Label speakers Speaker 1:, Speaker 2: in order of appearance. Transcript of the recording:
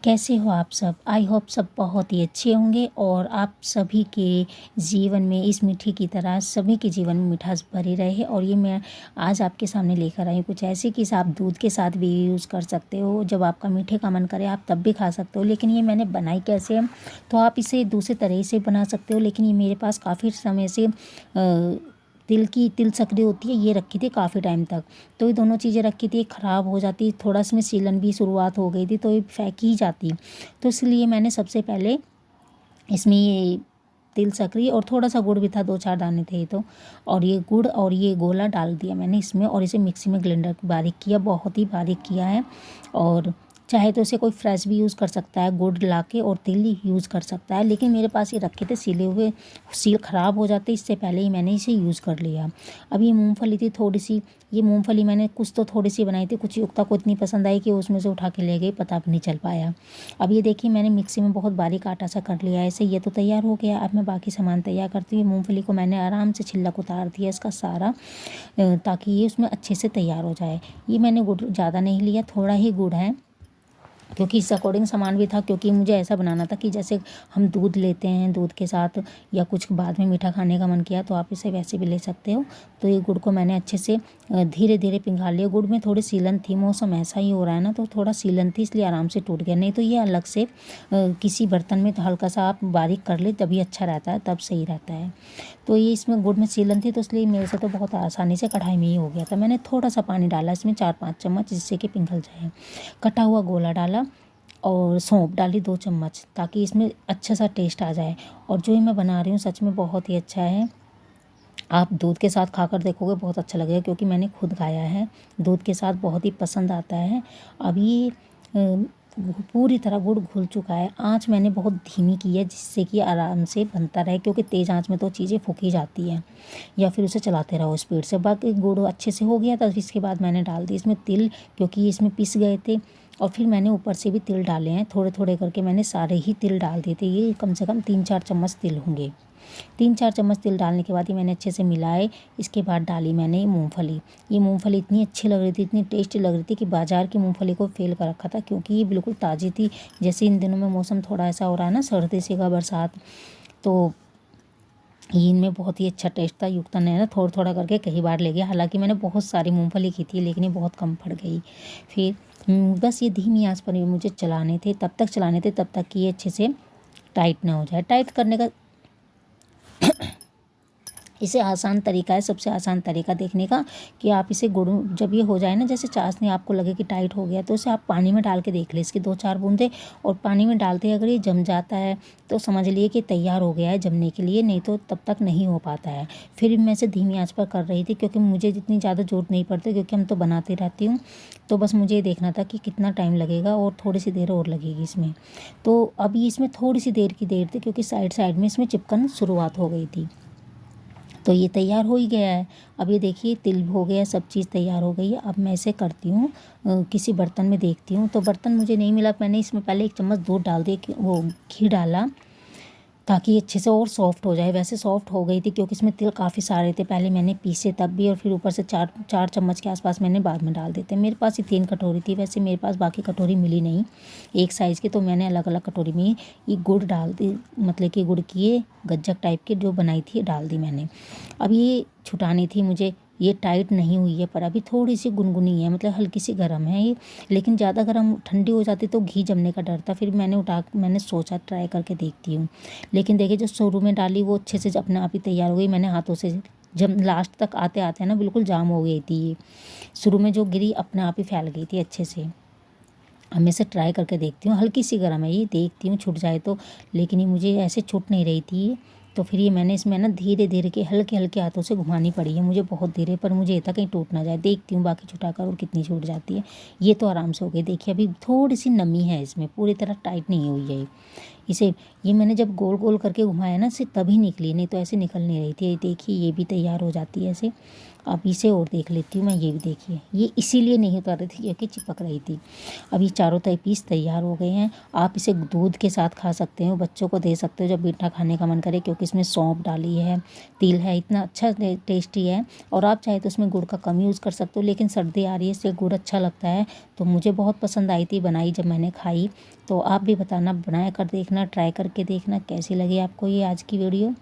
Speaker 1: कैसे हो आप सब? आई होप सब बहुत ही अच्छे होंगे और आप सभी के जीवन में इस मीठी की तरह सभी के जीवन में मिठास भरी रहे। और ये मैं आज आपके सामने लेकर आई हूँ कुछ ऐसे कि इसे आप दूध के साथ भी यूज़ कर सकते हो। जब आपका मीठे का मन करे आप तब भी खा सकते हो। लेकिन ये मैंने बनाई कैसे है, तो आप इसे दूसरे तरह से बना सकते हो। लेकिन ये मेरे पास काफ़ी समय से तिल सकरी होती है, ये रखी थी काफ़ी टाइम तक। तो ये दोनों चीज़ें रखी थी, ख़राब हो जाती, थोड़ा इसमें सीलन भी शुरुआत हो गई थी, तो ये फेंक ही जाती। तो इसलिए मैंने सबसे पहले इसमें ये तिल सकरी और थोड़ा सा गुड़ भी था, 2-4 दाने थे तो, और ये गुड़ और ये गोला डाल दिया मैंने इसमें और इसे मिक्सी में ग्राइंडर बारीक किया, बहुत ही बारीक किया है। और चाहे तो इसे कोई फ्रेश भी यूज़ कर सकता है, गुड़ लाके और तिल यूज़ कर सकता है। लेकिन मेरे पास ये रखे थे सीले हुए, सील ख़राब हो जाते, इससे पहले ही मैंने इसे यूज़ कर लिया। अब ये मूँगफली थी थोड़ी सी, ये मूँगफली मैंने कुछ तो थोड़ी सी बनाई थी, कुछ युक्ता को इतनी पसंद आई कि उसमें से उठा के ले गई, पता भी नहीं चल पाया। अब ये देखिए मैंने मिक्सी में बहुत बारीक आटा सा कर लिया है ऐसे, ये तो तैयार हो गया। अब मैं बाकी सामान तैयार करती हूँ। मूँगफली को मैंने आराम से छिलक उतार दिया इसका सारा, ताकि ये उसमें अच्छे से तैयार हो जाए। ये मैंने गुड़ ज़्यादा नहीं लिया, थोड़ा ही गुड़ है, क्योंकि इस अकॉर्डिंग सामान भी था। क्योंकि मुझे ऐसा बनाना था कि जैसे हम दूध लेते हैं, दूध के साथ या कुछ बाद में मीठा खाने का मन किया तो आप इसे वैसे भी ले सकते हो। तो ये गुड़ को मैंने अच्छे से धीरे धीरे पिघला लिया। गुड़ में थोड़ी सीलन थी, मौसम ऐसा ही हो रहा है ना, तो थोड़ा सीलन थी, इसलिए आराम से टूट गया। नहीं तो ये अलग से किसी बर्तन में तो हल्का सा आप बारीक कर ले तभी अच्छा रहता है, तब सही रहता है। तो ये इसमें गुड़ में सीलन थी, तो इसलिए मेरे से तो बहुत आसानी से कढ़ाई में ही हो गया था। मैंने थोड़ा सा पानी डाला इसमें, 4-5 चम्मच, जिससे कि पिघल जाए। कटा हुआ गोला डाला और सौंफ डाली 2 चम्मच, ताकि इसमें अच्छा सा टेस्ट आ जाए। और जो ये मैं बना रही हूँ सच में बहुत ही अच्छा है। आप दूध के साथ खाकर देखोगे, बहुत अच्छा लगेगा, क्योंकि मैंने खुद खाया है, दूध के साथ बहुत ही पसंद आता है। अब ये पूरी तरह गुड़ घुल चुका है। आँच मैंने बहुत धीमी की है, जिससे कि आराम से बनता रहे, क्योंकि तेज़ आँच में तो चीज़ें फूकी जाती हैं, या फिर उसे चलाते रहो स्पीड से। बाकी गुड़ अच्छे से हो गया था। इसके बाद मैंने डाल दी इसमें तिल, क्योंकि इसमें पिस गए थे। और फिर मैंने ऊपर से भी तिल डाले हैं, थोड़े थोड़े करके मैंने सारे ही तिल डाल दिए थे। ये कम से कम 3-4 चम्मच तिल होंगे। 3-4 चम्मच तिल डालने के बाद ये मैंने अच्छे से मिलाए। इसके बाद डाली मैंने मूँगफली। ये मूँगफली इतनी अच्छी लग रही थी, इतनी टेस्टी लग रही थी कि बाज़ार की मूँगफली को फेल कर रखा था, क्योंकि ये बिल्कुल ताज़ी थी। जैसे इन दिनों में मौसम थोड़ा ऐसा हो रहा है ना, सर्दी सी का बरसात, तो ये इनमें बहुत ही अच्छा टेस्ट था। युक्ता ने ना थोड़ा थोड़ा करके कई बार ले गया। हालांकि मैंने बहुत सारी मूंगफली की थी, लेकिन ये बहुत कम पड़ गई। फिर बस ये धीमी आंच पर मुझे चलाने थे, तब तक कि ये अच्छे से टाइट ना हो जाए। टाइट करने का इसे आसान तरीका है, सबसे आसान तरीका देखने का, कि आप इसे गुड़ जब ये हो जाए ना, जैसे चाशनी आपको लगे कि टाइट हो गया, तो इसे आप पानी में डाल के देख ले, इसकी 2-4 बूंदे। और पानी में डालते अगर ये जम जाता है तो समझ लिए कि तैयार हो गया है जमने के लिए, नहीं तो तब तक नहीं हो पाता है। फिर मैं इसे धीमी आंच पर कर रही थी, क्योंकि मुझे जितनी ज़्यादा ज़रूरत नहीं पड़ती, क्योंकि हम तो बनाती रहती हूँ। तो बस मुझे ये देखना था कि कितना टाइम लगेगा, और थोड़ी सी देर और लगेगी इसमें। तो अभी इसमें थोड़ी सी देर की देर थी, क्योंकि साइड साइड में इसमें चिपकन शुरुआत हो गई थी। तो ये तैयार हो ही गया है। अब ये देखिए तिल हो गया, सब चीज़ तैयार हो गई है। अब मैं इसे करती हूँ, किसी बर्तन में देखती हूँ। तो बर्तन मुझे नहीं मिला, मैंने इसमें पहले 1 चम्मच दूध डाल दिया, वो घी डाला, ताकि अच्छे से और सॉफ्ट हो जाए। वैसे सॉफ्ट हो गई थी, क्योंकि इसमें तिल काफ़ी सारे थे, पहले मैंने पीसे तब भी, और फिर ऊपर से 4 चम्मच के आसपास मैंने बाद में डाल देते। मेरे पास ये 3 कटोरी थी, वैसे मेरे पास बाकी कटोरी मिली नहीं एक साइज़ की, तो मैंने अलग अलग कटोरी में ये गुड़ डाल दी, मतलब कि गुड़ की ये गज्जक टाइप की जो बनाई थी डाल दी मैंने। अब ये छुटानी थी मुझे, ये टाइट नहीं हुई है, पर अभी थोड़ी सी गुनगुनी है, मतलब हल्की सी गर्म है ये। लेकिन ज़्यादा गर्म ठंडी हो जाती तो घी जमने का डर था। फिर मैंने सोचा ट्राई करके देखती हूँ। लेकिन देखिए जो शुरू में डाली वो अच्छे से अपने आप ही तैयार हो गई। मैंने हाथों से, जब लास्ट तक आते आते ना बिल्कुल जाम हो गई थी ये। शुरू में जो गिरी अपने आप ही फैल गई थी अच्छे से। अब मैं इसे ट्राई करके देखती हूँ, हल्की सी गर्म है ये, देखती हूँ छूट जाए तो। लेकिन ये मुझे ऐसे छूट नहीं रही थी। तो फिर ये मैंने इसमें ना धीरे धीरे के हल्के हल्के हाथों से घुमानी पड़ी है मुझे, बहुत धीरे, पर मुझे ये था कहीं टूट ना जाए। देखती हूँ बाकी छुटाकर और कितनी छूट जाती है। ये तो आराम से हो गई। देखिए अभी थोड़ी सी नमी है इसमें, पूरी तरह टाइट नहीं हुई है इसे। ये मैंने जब गोल गोल करके घुमाया ना, इसे तभी निकली, नहीं तो ऐसे निकल नहीं रही थी। देखिए ये भी तैयार हो जाती है ऐसे। अब इसे और देख लेती हूँ मैं। ये भी देखिए, ये इसीलिए नहीं उतार रही थी क्योंकि चिपक रही थी। अब ये चारों पीस तैयार हो गए हैं। आप इसे दूध के साथ खा सकते हो, बच्चों को दे सकते हो जब मीठा खाने का मन करे, क्योंकि इसमें सौंफ डाली है, तिल है, इतना अच्छा टेस्टी है। और आप चाहे तो इसमें गुड़ का कम यूज़ कर सकते हो, लेकिन सर्दी आ रही है इसलिए गुड़ अच्छा लगता है। तो मुझे बहुत पसंद आई थी बनाई जब मैंने खाई। तो आप भी बताना, बना कर देखना, ट्राई करके देखना कैसी लगी आपको ये आज की वीडियो।